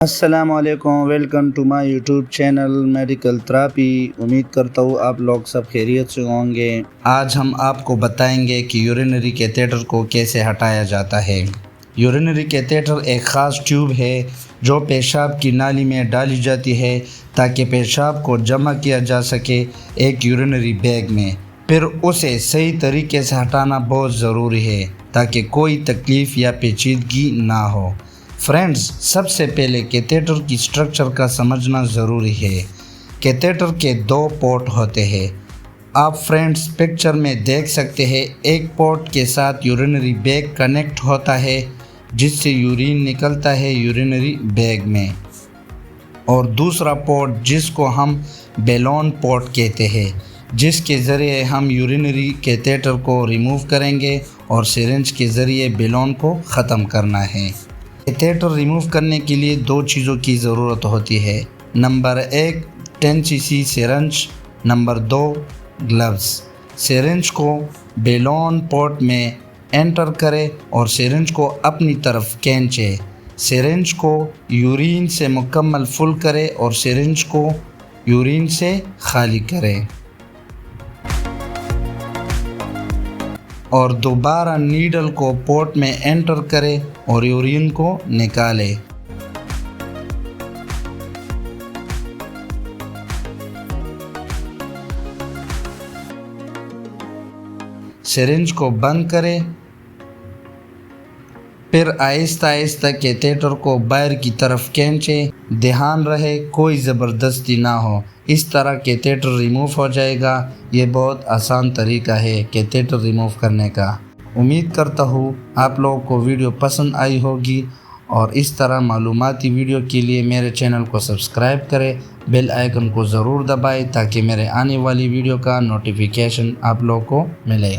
السلام علیکم، welcome to my YouTube channel medical therapy. امید کرتا ہوں آپ لوگ سب خیریت سے ہوں گے۔ آج ہم آپ کو بتائیں گے کہ یورینری کیتھیٹر کو کیسے ہٹایا جاتا ہے۔ یورینری کیتھیٹر ایک خاص ٹیوب ہے جو پیشاب کی نالی میں ڈالی جاتی ہے تاکہ پیشاب کو جمع کیا جا سکے ایک یورینری بیگ میں۔ پھر اسے صحیح طریقے سے ہٹانا بہت ضروری ہے تاکہ کوئی تکلیف یا پیچیدگی نہ ہو۔ فرینڈز، سب سے پہلے کیتھیٹر کی سٹرکچر کا سمجھنا ضروری ہے۔ کیتھیٹر کے 2 پورٹ ہوتے ہیں۔ آپ فرینڈز پکچر میں دیکھ سکتے ہیں، ایک پورٹ کے ساتھ یورینری بیگ کنیکٹ ہوتا ہے جس سے یورین نکلتا ہے یورینری بیگ میں، اور دوسرا پورٹ جس کو ہم بیلون پورٹ کہتے ہیں، جس کے ذریعے ہم یورینری کیتھیٹر کو ریموو کریں گے اور سرنج کے ذریعے بیلون کو ختم کرنا ہے۔ کیتھیٹر ریموو کرنے کے لیے 2 چیزوں کی ضرورت ہوتی ہے۔ Number 1 10 cc syringe, number 2 gloves. Syringe کو بیلون پورٹ میں انٹر کرے اور سرنج کو اپنی طرف کھینچے۔ سرنج کو یورین سے مکمل فل کرے اور سرنج کو یورین سے خالی کرے، اور دوبارہ نیڈل کو پورٹ میں انٹر کرے اور یورین کو نکالے۔ سرنج کو بند کرے، پھر آہستہ آہستہ کیتھیٹر کو باہر کی طرف کھینچے۔ دھیان رہے کوئی زبردستی نہ ہو، اس طرح کیتھیٹر ریموو ہو جائے گا۔ یہ بہت آسان طریقہ ہے کیتھیٹر ریموو کرنے کا۔ امید کرتا ہوں آپ لوگوں کو ویڈیو پسند آئی ہوگی، اور اس طرح معلوماتی ویڈیو کے لیے میرے چینل کو سبسکرائب کریں، بیل آئیکن کو ضرور دبائیں تاکہ میرے آنے والی ویڈیو کا نوٹیفیکیشن آپ لوگوں کو ملے۔